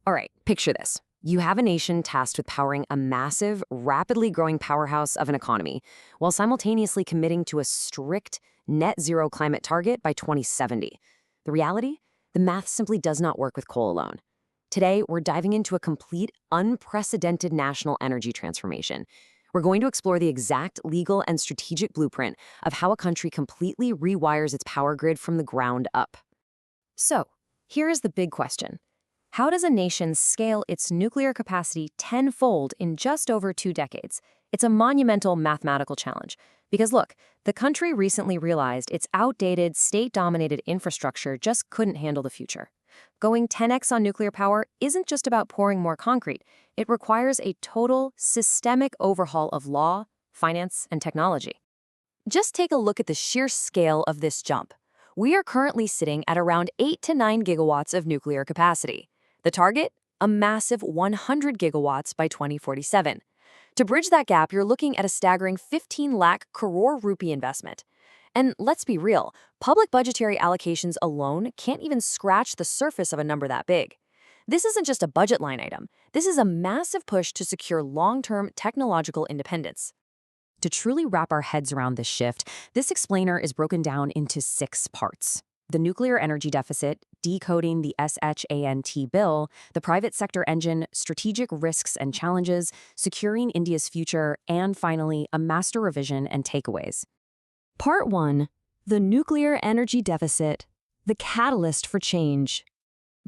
All right, picture this. You have a nation tasked with powering a massive, rapidly growing powerhouse of an economy, while simultaneously committing to a strict net zero climate target by 2070. The reality? The math simply does not work with coal alone. Today, we're diving into a complete, unprecedented national energy transformation. We're going to explore the exact legal and strategic blueprint of how a country completely rewires its power grid from the ground up. So, here is the big question. How does a nation scale its nuclear capacity tenfold in just over 2 decades? It's a monumental mathematical challenge. Because look, the country recently realized its outdated, state-dominated infrastructure just couldn't handle the future. Going 10x on nuclear power isn't just about pouring more concrete. It requires a total, systemic overhaul of law, finance, and technology. Just take a look at the sheer scale of this jump. We are currently sitting at around 8 to 9 gigawatts of nuclear capacity. The target? A massive 100 gigawatts by 2047. To bridge that gap, you're looking at a staggering 15 lakh crore rupee investment. And let's be real, public budgetary allocations alone can't even scratch the surface of a number that big. This isn't just a budget line item. This is a massive push to secure long-term technological independence. To truly wrap our heads around this shift, this explainer is broken down into 6 parts. The nuclear energy deficit, decoding the Shanti bill, the private sector engine, strategic risks and challenges, securing India's future, and finally, a master revision and takeaways. Part 1. The nuclear energy deficit, the catalyst for change.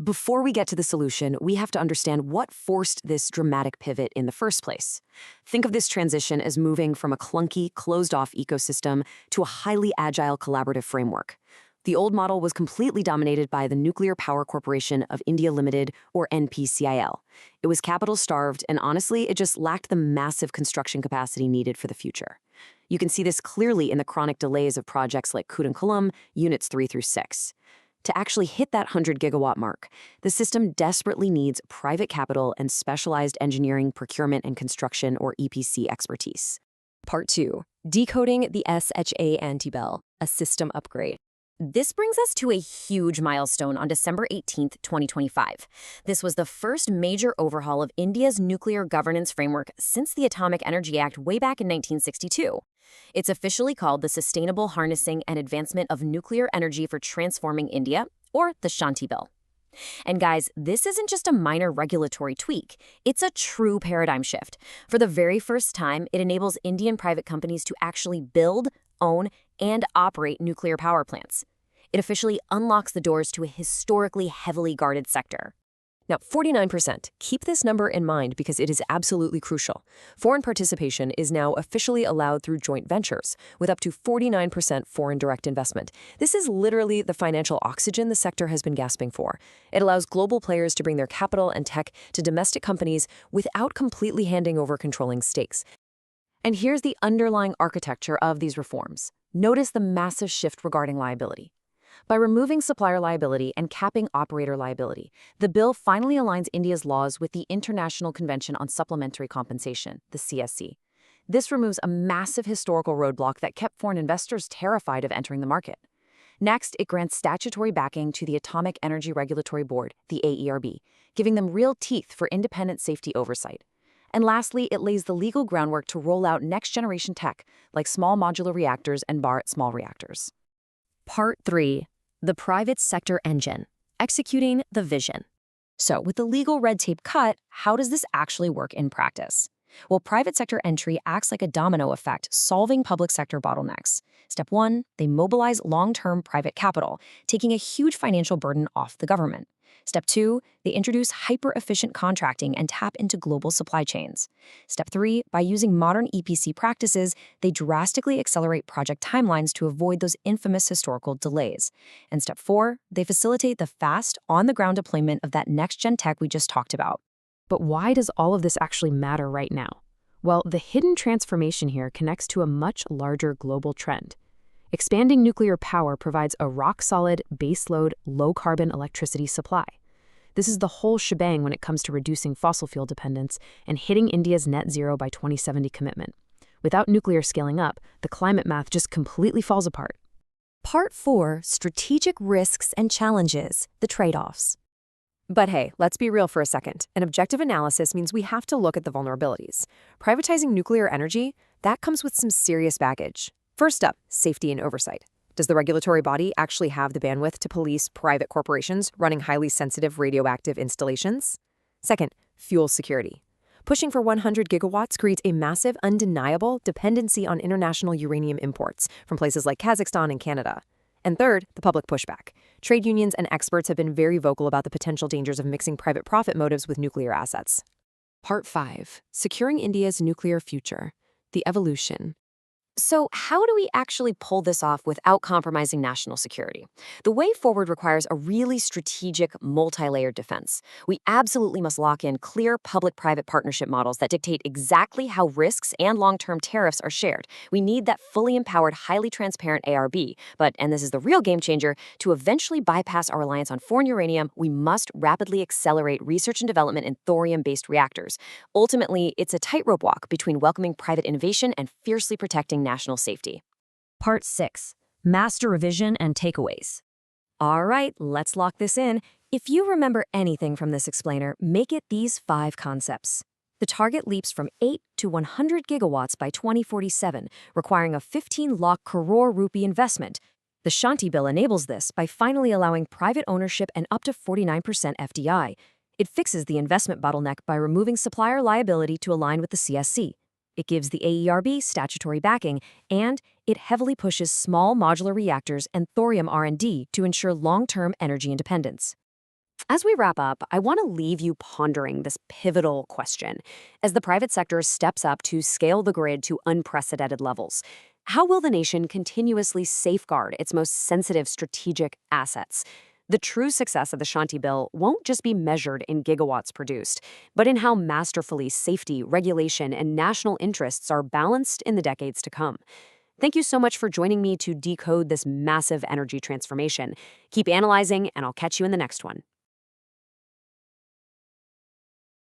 Before we get to the solution, we have to understand what forced this dramatic pivot in the first place. Think of this transition as moving from a clunky, closed-off ecosystem to a highly agile collaborative framework. The old model was completely dominated by the Nuclear Power Corporation of India Limited, or NPCIL. It was capital-starved, and honestly, it just lacked the massive construction capacity needed for the future. You can see this clearly in the chronic delays of projects like Kudankulam, Units 3 through 6. To actually hit that 100-gigawatt mark, the system desperately needs private capital and specialized engineering, procurement, and construction, or EPC expertise. Part 2. Decoding the Shanti bill, a system upgrade. This brings us to a huge milestone on December 18, 2025. This was the first major overhaul of India's nuclear governance framework since the Atomic Energy Act way back in 1962. It's officially called the Sustainable Harnessing and Advancement of Nuclear Energy for Transforming India, or the Shanti Bill. And guys, this isn't just a minor regulatory tweak. It's a true paradigm shift. For the very first time, it enables Indian private companies to actually build, own, and operate nuclear power plants. It officially unlocks the doors to a historically heavily guarded sector. Now, 49%. Keep this number in mind because it is absolutely crucial. Foreign participation is now officially allowed through joint ventures, with up to 49% foreign direct investment. This is literally the financial oxygen the sector has been gasping for. It allows global players to bring their capital and tech to domestic companies without completely handing over controlling stakes. And here's the underlying architecture of these reforms. Notice the massive shift regarding liability. By removing supplier liability and capping operator liability, the bill finally aligns India's laws with the International Convention on Supplementary Compensation, the CSC. This removes a massive historical roadblock that kept foreign investors terrified of entering the market. Next, it grants statutory backing to the Atomic Energy Regulatory Board, the AERB, giving them real teeth for independent safety oversight. And lastly, it lays the legal groundwork to roll out next-generation tech, like small modular reactors and Bharat small reactors. Part 3. The private sector engine, executing the vision. So, with the legal red tape cut, how does this actually work in practice? Well, private sector entry acts like a domino effect, solving public sector bottlenecks. Step 1, they mobilize long-term private capital, taking a huge financial burden off the government. Step 2, they introduce hyper-efficient contracting and tap into global supply chains. Step 3, by using modern EPC practices, they drastically accelerate project timelines to avoid those infamous historical delays. And Step 4, they facilitate the fast, on-the-ground deployment of that next-gen tech we just talked about. But why does all of this actually matter right now? Well, the hidden transformation here connects to a much larger global trend. Expanding nuclear power provides a rock-solid, baseload, low-carbon electricity supply. This is the whole shebang when it comes to reducing fossil fuel dependence and hitting India's net zero by 2070 commitment. Without nuclear scaling up, the climate math just completely falls apart. Part 4. Strategic risks and challenges, the trade-offs. But hey, let's be real for a second. An objective analysis means we have to look at the vulnerabilities. Privatizing nuclear energy, that comes with some serious baggage. First up, safety and oversight. Does the regulatory body actually have the bandwidth to police private corporations running highly sensitive radioactive installations? Second, fuel security. Pushing for 100 gigawatts creates a massive, undeniable dependency on international uranium imports from places like Kazakhstan and Canada. And third, the public pushback. Trade unions and experts have been very vocal about the potential dangers of mixing private profit motives with nuclear assets. Part 5. Securing India's Nuclear Future. The Evolution. So, how do we actually pull this off without compromising national security? The way forward requires a really strategic, multi-layered defense. We absolutely must lock in clear public-private partnership models that dictate exactly how risks and long-term tariffs are shared. We need that fully empowered, highly transparent ARB. But, and this is the real game changer, to eventually bypass our reliance on foreign uranium, we must rapidly accelerate research and development in thorium-based reactors. Ultimately, it's a tightrope walk between welcoming private innovation and fiercely protecting national safety. Part 6. Master Revision and Takeaways. All right, let's lock this in. If you remember anything from this explainer, make it these 5 concepts. The target leaps from 8 to 100 gigawatts by 2047, requiring a 15 lakh crore rupee investment. The Shanti Bill enables this by finally allowing private ownership and up to 49% FDI. It fixes the investment bottleneck by removing supplier liability to align with the CSC. It gives the AERB statutory backing, and it heavily pushes small modular reactors and thorium R&D to ensure long-term energy independence. As we wrap up, I want to leave you pondering this pivotal question. As the private sector steps up to scale the grid to unprecedented levels, how will the nation continuously safeguard its most sensitive strategic assets? The true success of the Shanti Bill won't just be measured in gigawatts produced, but in how masterfully safety, regulation, and national interests are balanced in the decades to come. Thank you so much for joining me to decode this massive energy transformation. Keep analyzing, and I'll catch you in the next one.